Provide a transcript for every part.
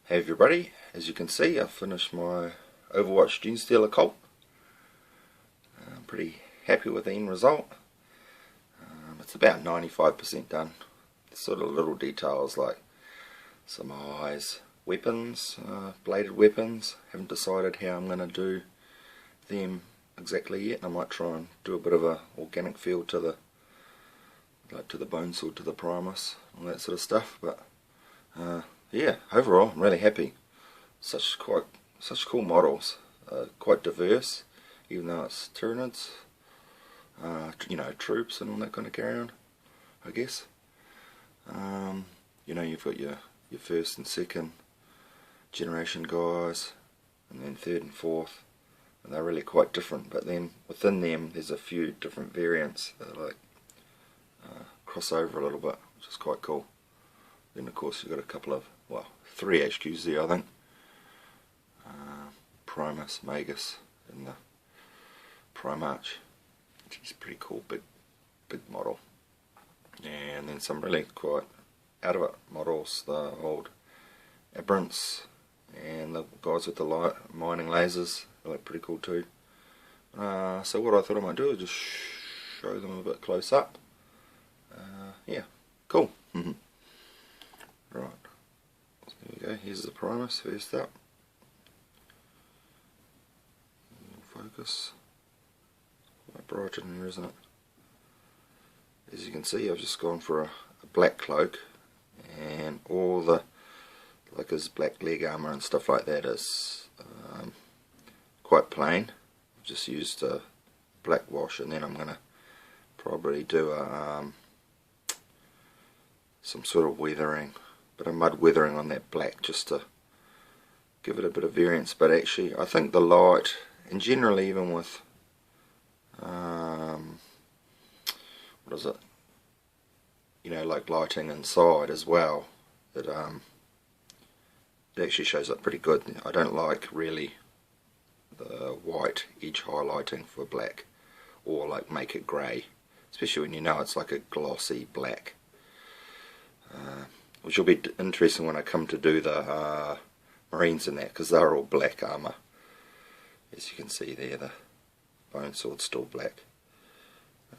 Hey everybody, as you can see I've finished my Overwatch Genestealer cult. I'm pretty happy with the end result. It's about 95% done. There's sort of little details like some eyes, weapons, bladed weapons. Haven't decided how I'm going to do them exactly yet. I might try and do a bit of a organic feel to the bone sword, to the Primus, all that sort of stuff. But yeah, overall I'm really happy. Such cool models, quite diverse, even though it's Tyranids, you know, troops and all that kind of carry on, I guess. You know, you've got your first and second generation guys, and then third and fourth, and they're really quite different. But then within them, there's a few different variants that like cross over a little bit, which is quite cool. Then of course you've got a couple of, well, 3 HQs there, I think. Primus, Magus, and the Primarch, which is pretty cool, big model. And then some really quite out of it models, the old Aberrants and the guys with the light mining lasers, they look pretty cool too. So what I thought I might do is just show them a bit close up. Yeah, cool. Right, so there we go, here's the Primus first up. Focus. Quite bright in here, isn't it? As you can see, I've just gone for a black cloak, and all the, like his black leg armour and stuff like that is quite plain. I've just used a black wash, and then I'm going to probably do a some sort of weathering, bit of mud weathering on that black, just to give it a bit of variance. But actually I think the light, and generally even with what is it, you know, like lighting inside as well, it actually shows up pretty good. I don't like really the white edge highlighting for black, or like make it grey, especially when you know it's like a glossy black, which will be interesting when I come to do the Marines in that, because they're all black armour. As you can see there, the bone sword's still black.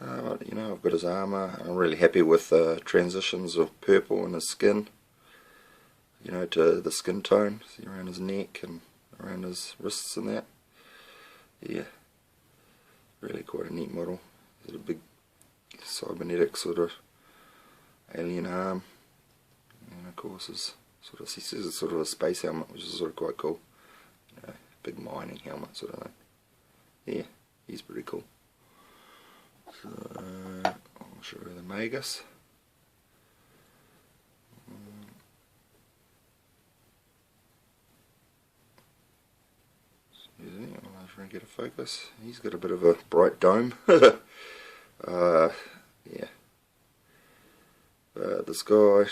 You know, I've got his armour, and I'm really happy with the transitions of purple in his skin, you know, to the skin tone. See around his neck and around his wrists and that. Yeah, really quite a neat model. He's got a big cybernetic sort of alien arm, and of course his sort of, he says it's sort of a space helmet, which is sort of quite cool. You know, big mining helmet sort of thing. Yeah, he's pretty cool. So I'll show you the Magus. Excuse me, I'll try and get a focus. He's got a bit of a bright dome. Yeah. This guy,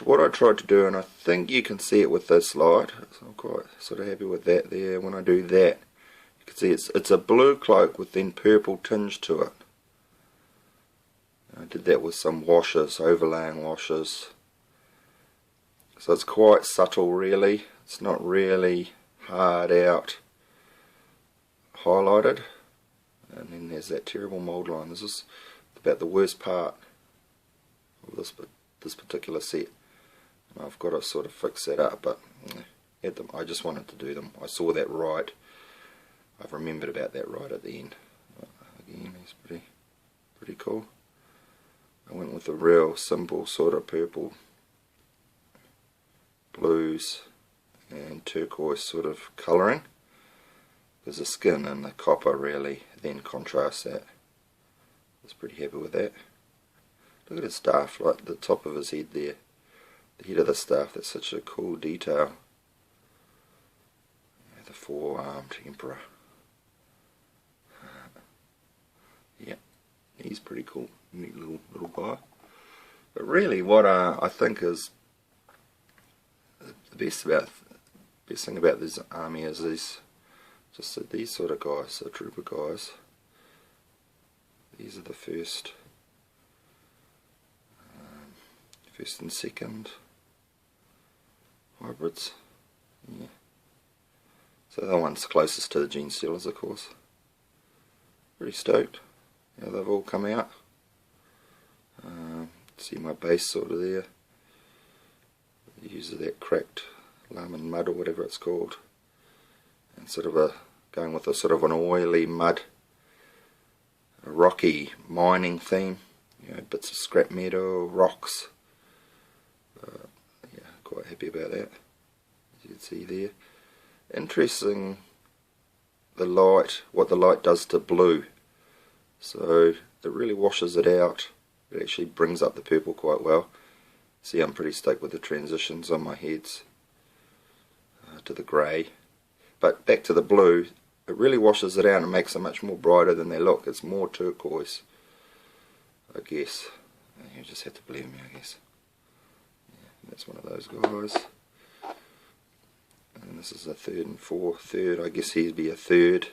what I tried to do, and I think you can see it with this light, so I'm quite sort of happy with that there. When I do that, you can see it's a blue cloak with then purple tinge to it. I did that with some washes, overlaying washes, so it's quite subtle really. It's not really hard out highlighted. And then there's that terrible mould line. This is about the worst part of this particular set, and I've got to sort of fix that up, but I just wanted to do them. I saw that right, I've remembered about that right at the end. Again, he's pretty cool. I went with a real simple sort of purple, blues and turquoise sort of colouring, because the skin and the copper really then contrast that. I was pretty happy with that. Look at his staff, like the top of his head there, the head of the staff. That's such a cool detail. Yeah, the four-armed emperor. Yeah, he's pretty cool, neat little guy. But really, what I think is the best thing about this army is these sort of guys, the trooper guys. These are the first and second, hybrids. Yeah. So that one's closest to the Genestealers, of course. Pretty stoked how they've all come out. See my base sort of there. It uses that cracked lemon mud or whatever it's called, and sort of going with a sort of an oily mud, a rocky mining theme. You know, bits of scrap metal, rocks. Yeah, quite happy about that, as you can see there. Interesting, the light, what the light does to blue. So it really washes it out. It actually brings up the purple quite well. See, I'm pretty stoked with the transitions on my heads to the grey. But back to the blue, it really washes it out and makes them much more brighter than they look. It's more turquoise, I guess. You just have to believe me, I guess. Yeah, that's one of those guys. And this is a third and fourth. Third, I guess he'd be a third.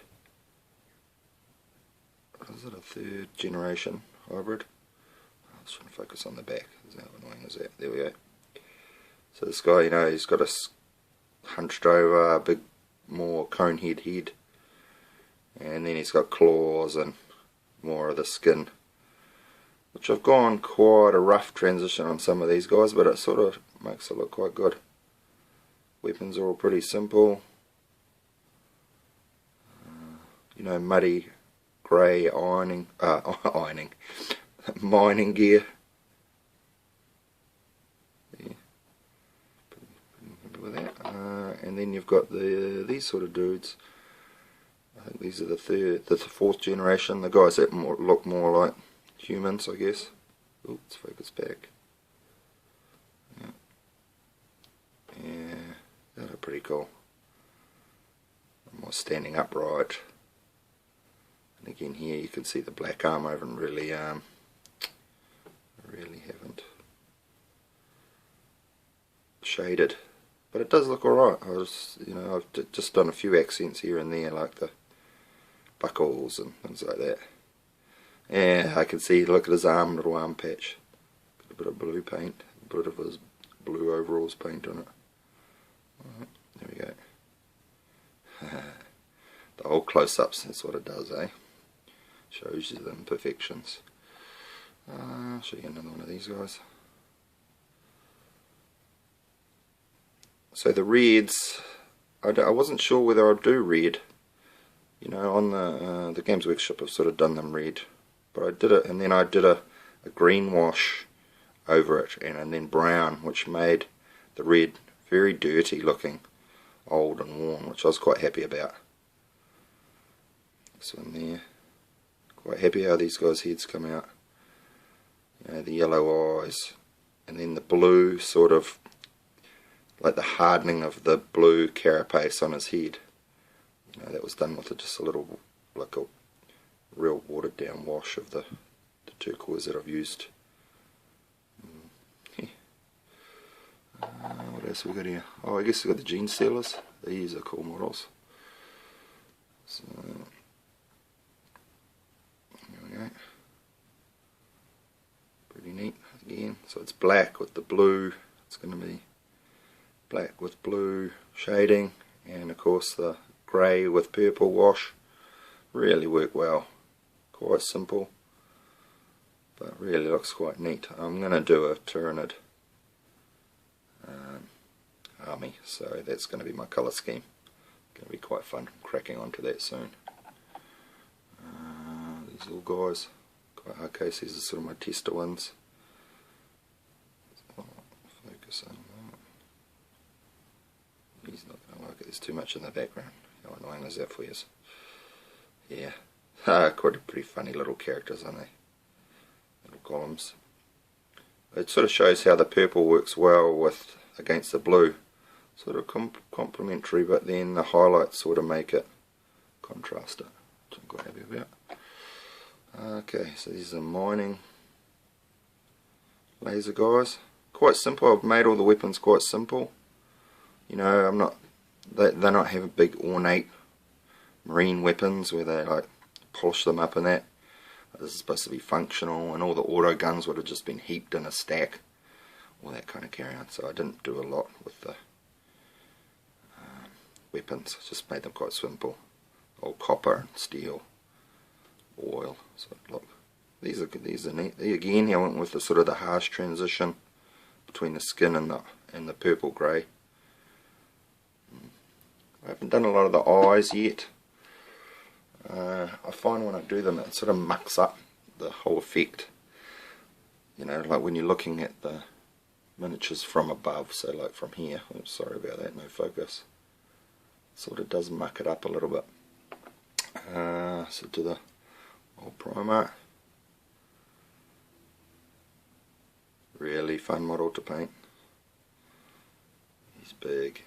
Is it a third generation hybrid? I was trying to focus on the back. How annoying is that? There we go. So this guy, you know, he's got a hunched over, big, more cone head, and then he's got claws and more of the skin, which I've gone quite a rough transition on some of these guys, but it sort of makes it look quite good. Weapons are all pretty simple. You know, muddy grey mining gear. Yeah. Pretty happy with that. And then you've got these sort of dudes. I think these are the fourth generation. The guys that look more like humans, I guess. Ooh, let's focus back. Yeah. Yeah, that are pretty cool. More standing upright. And again here you can see the black arm. I haven't really haven't shaded, but it does look alright. I've just done a few accents here and there, like the buckles and things like that. Yeah, I can see, look at his arm, little arm patch. Got a bit of blue paint, a bit of his blue overalls paint on it. Alright, there we go. The whole close-ups, that's what it does, eh? Shows you the imperfections. I'll show you another one of these guys. So the reds, I wasn't sure whether I'd do red. You know, on the Games Workshop I've sort of done them red, but I did it, and then I did a green wash over it, and then brown, which made the red very dirty looking, old and worn, which I was quite happy about. This one there, quite happy how these guys' heads come out. You know, the yellow eyes, and then the blue, sort of like the hardening of the blue carapace on his head. You know, that was done with just a little, like a real watered down wash of the turquoise that I've used. What else we got here? Oh, I guess we got the Genestealers. These are cool models. So there we go. Pretty neat again. So it's black with the blue. It's going to be black with blue shading, and of course the grey with purple wash. Really work well. Quite simple, but really looks quite neat. I'm going to do a Tyranid army, so that's going to be my colour scheme. Going to be quite fun. Cracking onto that soon. These little guys, quite hard case. These are sort of my tester ones. Focus on that. He's not going to like it. There's too much in the background. How annoying is that for you? Yeah. Quite a pretty funny little characters, aren't they? Little columns. It sort of shows how the purple works well with against the blue. Sort of complementary, but then the highlights sort of make it contrast it, which I'm quite happy about. Okay, so these are mining laser guys. Quite simple. I've made all the weapons quite simple. You know, they're not having big ornate marine weapons where they like polish them up and that. This is supposed to be functional, and all the auto guns would have just been heaped in a stack, all that kind of carry on. So I didn't do a lot with the weapons. Just made them quite simple. All copper and steel, oil. So look, these are neat. Again, I went with the sort of the harsh transition between the skin and the purple grey. I haven't done a lot of the eyes yet. I find when I do them, it sort of mucks up the whole effect. You know, like when you're looking at the miniatures from above, so like from here. Oh, sorry about that, no focus. Sort of does muck it up a little bit. So to the old primer. Really fun model to paint. He's big.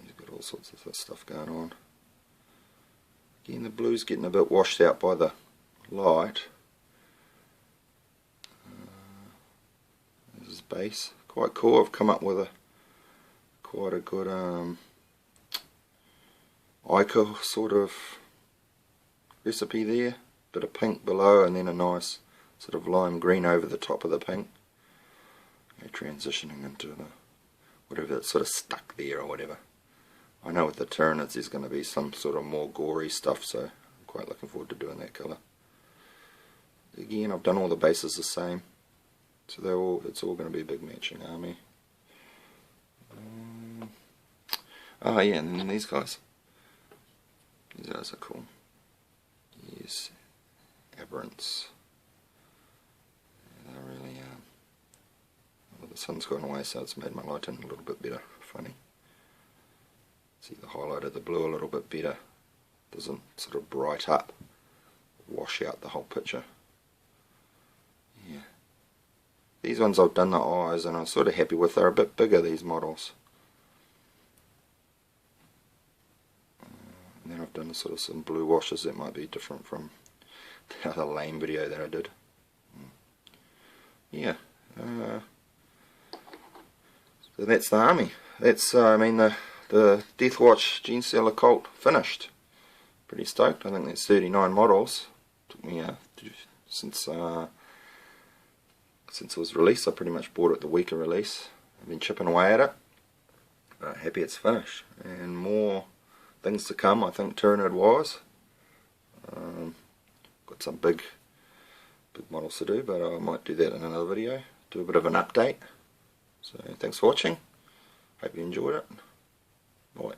He's got all sorts of stuff going on. Again, the blue's getting a bit washed out by the light. There's his base. Quite cool. I've come up with quite a good Overkill sort of recipe there. Bit of pink below and then a nice sort of lime green over the top of the pink. Transitioning into the whatever that's sort of stuck there or whatever. I know with the Tyranids there's going to be some sort of more gory stuff, so I'm quite looking forward to doing that colour. Again, I've done all the bases the same, so it's all going to be a big matching army. Oh yeah, and then these guys. These guys are cool. Yes, aberrants. They're really well, the sun's gone away, so it's made my lighting a little bit better. Funny. See the highlight of the blue a little bit better. Doesn't sort of bright up, wash out the whole picture. Yeah. These ones I've done the eyes and I'm sort of happy with. They're a bit bigger, these models. And then I've done sort of some blue washes that might be different from the other lame video that I did. Yeah. So that's the army. That's I mean the Deathwatch Genestealer cult finished. Pretty stoked. I think there's 39 models. Took me since it was released. I pretty much bought it the week of release. I've been chipping away at it. Happy it's finished, and more things to come. I think Tyranid wise. Got some big models to do, but I might do that in another video. Do a bit of an update. So thanks for watching. Hope you enjoyed it. Bye.